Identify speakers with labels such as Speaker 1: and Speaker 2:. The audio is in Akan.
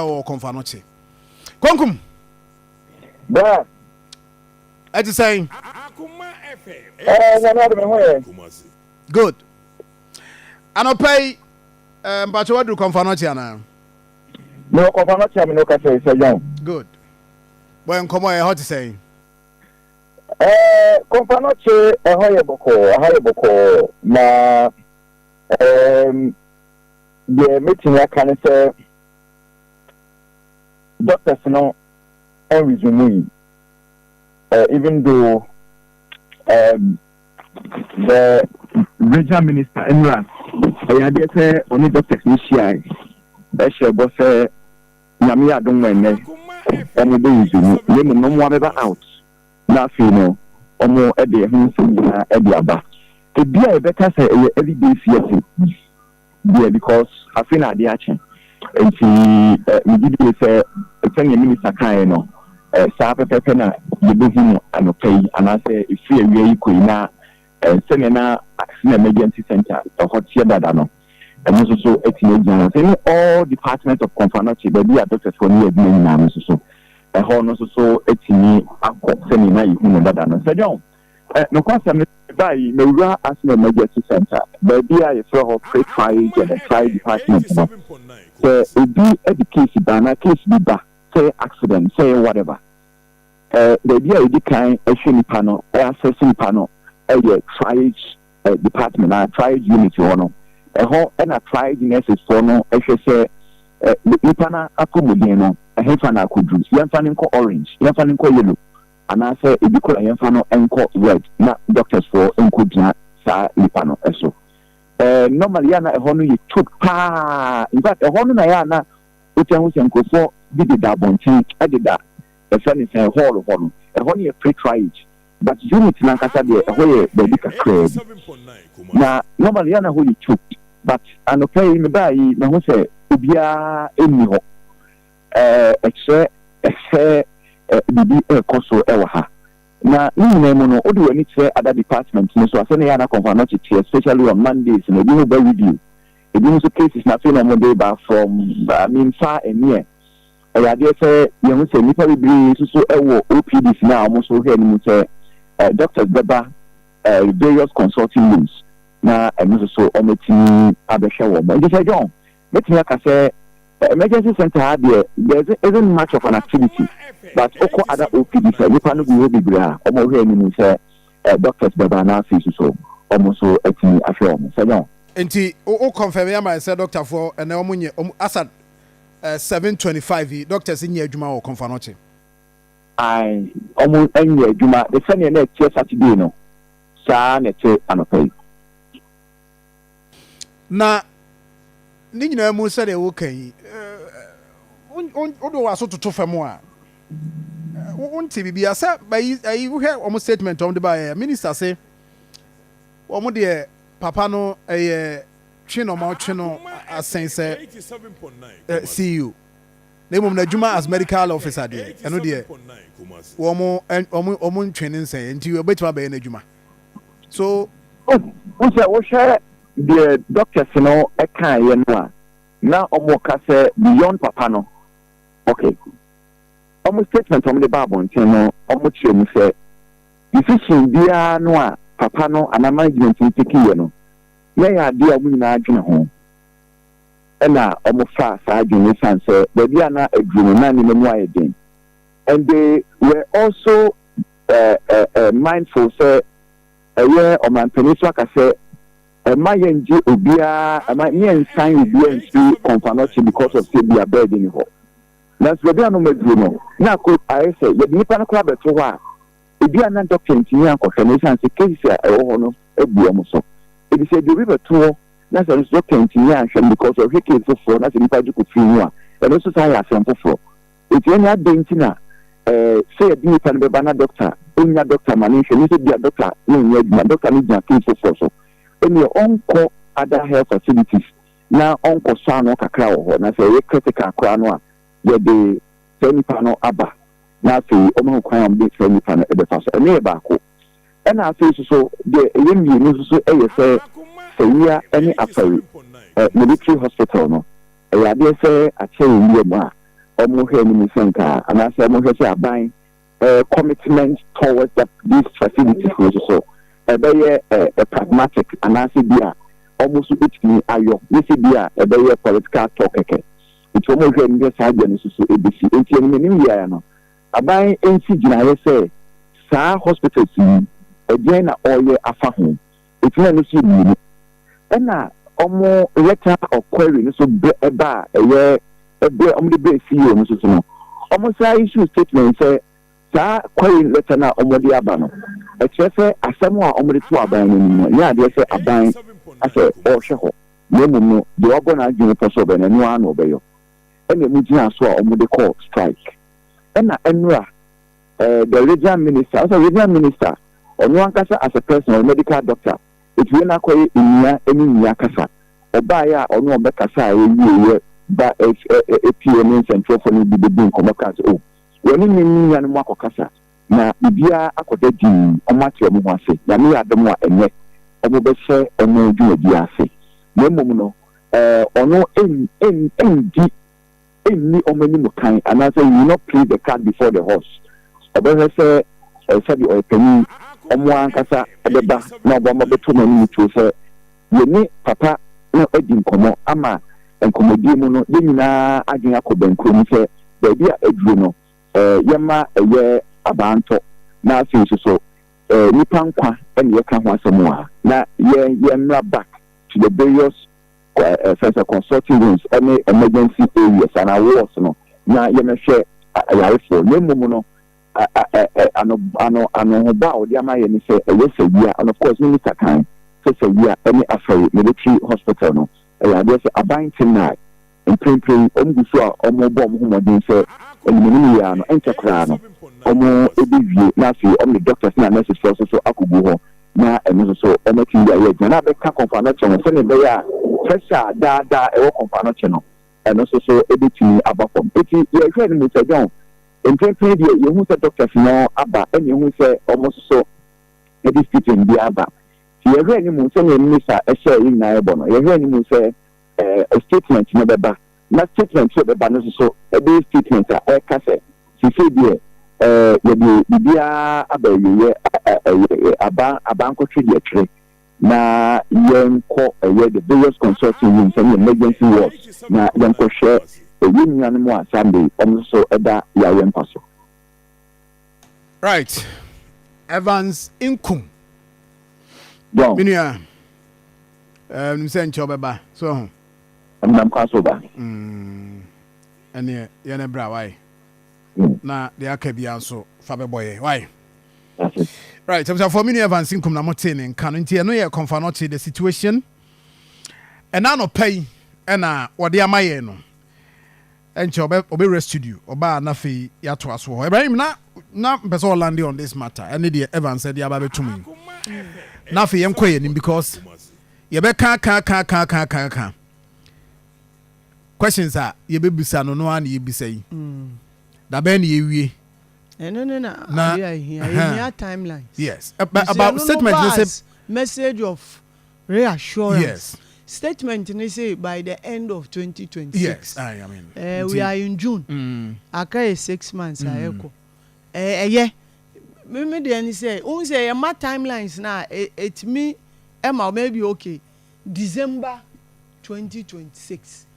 Speaker 1: or Komfo. Konkum.
Speaker 2: Bra.
Speaker 1: I just saying.
Speaker 3: Akoma
Speaker 1: Good. Anokye, but what do Komfo now?
Speaker 2: No, Komfo no cafe, so young.
Speaker 1: Good. When come on, how to say?
Speaker 2: Komfo a horrible na the meeting I can say doctors no and resume even though the regional minister Enra I had say only doctors this year boss nyame adom wenne and be resume no more ever out na fi no omo e de hu na e de aba e bia e better say every day fear yeah, because I feel like they are changing. And we did say, "Send minister kind, no. Sabe pepe na yebu him Anokye, and I say if you are going na send na emergency center or hot theater no." And also so it's all departments of Komfo, but we are doctors for near being now so. And also so it's me sending na you know that no. So John, no concern. By the National Emergency Center, baby, I saw free triage and a trial department. So, it be education, banner case be back, say accident, say whatever. The idea is the kind of panel, assessing panel, a triage department, a triage unit, you know, a whole and a triage nurses for no, I should say, the panel Akoma, a hefana could juice, young fanning orange, young fanning yellow. And I say, if you could have an red, not doctors for Nkudna, Sa Lipano, eso. Normally, Anna, a honor you took pa. In fact, a honor Nayana, which I was Komfo, did the double change, I did that. The son is a hall of honor, a honey a pre triage. But unit Lankasa, a way the big crab. Now, normally, Anna, who you took, but Anokye me by, na who say, Ubia, Emiho, except. Bibi koso ewa ha na nyina mu no odi wani tire other departments no so asene ya na Komfo especially on Mondays na bi be review ebi so cases na feel no dey back from far and near ya dey say you know say nipa bi so ewo OPDs na almost so here ni say doctors beba various consulting rooms na eno so ometi abehwe wo mo say John metin ya ka say emergency center there isn't much of an activity, but also other OPDs. You can go be bra. Almost here, you say doctors, but now so almost so actually I feel. So no.
Speaker 1: Enti o confirm ya my say doctor for and omunye asad 725 doctors in your juma or Komfo.
Speaker 2: I almost any juma. The Sunday next Saturday no. Sa next Anokye.
Speaker 1: Na ni nyina mu se de wo kan do waso toto fam a wonte bibia se bayi wo hwe o statement on de ba minister say wo mo de papa no twe no ma twe no asen se CEO na mum na juma as medical officer de eno de wo mo twene nse nti we betima ba na juma so
Speaker 2: wo share the doctors no e kan ye no a na omo ka say beyond papa no okay omo statement omo the bible ntin no omo kire mu say decision bia no a papa no ana management take ye no ya dia omo nyina adwene ho ena omo fa sa adwene san say bia na adwene na ni mu ayeden and they were also mindful say o man peniswa ka say my NG Ubia, my near sign Ubia and see Komfo because of Sabia bed in home. That's the Biano Medruno. Now, could I say, the Nippon Club at Toa, Ubia and Doctor Intian confirmation and case a honor a Buamoso. It is a river tour, that's a Doctor Intian because of Ricky for that's in Pajuku Fina, and also I have some for. It's any other Bentina, say a Nippon Bebana doctor, only a doctor Manisha, you said, dear doctor, no, my doctor needs a case for. In your own other health facilities, now Uncle Sano Kakao, and I say, critical cranoa, the semi panel abba. Now, say, Omo Crown big semi panel at the first, and near Bako. And I say, so, the young you say, we are any after military hospital. No, I say, I tell you, almost any center, and I said, I'm buying commitment towards these facilities. So, a pragmatic, and I said, yeah, almost with me, this is a very political talk. It's almost in this idea, so ABC, and I buy NC, I say, Sir hospitals, again, all year after home. It's not a city. And now, almost letter or query, so a bar, a year, a bear on the base, CEO, almost I issue statement say, Sir, query letter now on the Abano. A cheffer, as someone on the 2 abandon, yeah, they say, abide, I say, or shaho. No, the organizing a person and one obey you. And the Mujina saw on the call strike. And now, Enra, the regional minister, as a regional minister, on one casa as a person or medical doctor, it will not quite in any casa. Or buy or no Becasa, but a PM central for me be doing Comokas. Oh, when you mean and Marco Casa, now, if you are a codegy, or much of one say, Yamia the more and yet, or will say, or no do a diase. No mono, or no any or many kind, and I say, you not play the card before the horse. About say, sabi or penny, one casa at the back, no one of the 2 men to say, you need papa, no edging como, ama, and comedian, Yina, Agina Coben, say, the dear Edwino, Yama, a year, Abanto, now since so, Nipankwa, and you can want some more. Now, you're back to the various consulting rooms, any emergency areas, and awards, no. Now, you may share a life for no. Ano about the Amaya say yes a year, and of course, Minister Kine says a year any affair military hospital. No, there's a buying tonight and praying Omgusua, Omo Bomb, whom I didn't say, and Minimiano, Entercrano, Omo Ebivie, Nasi, the doctors and nurses for so Akubu, now and so anything that you're going to be confirmation, sending there, pressure, da, a confirmation, and also so everything about them. It's you're hearing me say, don't. In temporary, you who said doctors now, Abba, and you who say almost so, it is teaching the Abba. You hear any moon saying, Mr. A share in Naibon, you hear any moon say a statement, never, not statement, so the banners so a big statement, a cassette. She said, you be a banco tree. Now, young call the various consulting rooms and emergency wards. Now, young share. Union Sunday, also that Yayan Paso.
Speaker 1: Right. Evans Inkum.
Speaker 2: John.
Speaker 1: Minia. Send Chobaba. So,
Speaker 2: I'm Casoba.
Speaker 1: And Yanebra, why? Na the Akabia so Faber boy. Why? Right. So, for me, Evans Inkum, Namotin, and Canonti, I know you're confirming the situation. And I no pay, and what they are my no. And obe rescued you oba na fe yato aso Ibrahim na person land on this matter and the Evans said ya ba betumi na fe yenkoye nim because ye be ka questions are ye be bisa no an ye bisa yi da be na ye wie
Speaker 3: no here timelines
Speaker 1: yes about statement they say
Speaker 3: message of reassurance.
Speaker 1: Yes.
Speaker 3: Statement they say by the end of 2026.
Speaker 1: Yes, I mean.
Speaker 3: We are in June. Aka 6 months. Yeah. Me then say, "Oh, say my timelines now. It me, Emma maybe okay. December 2026.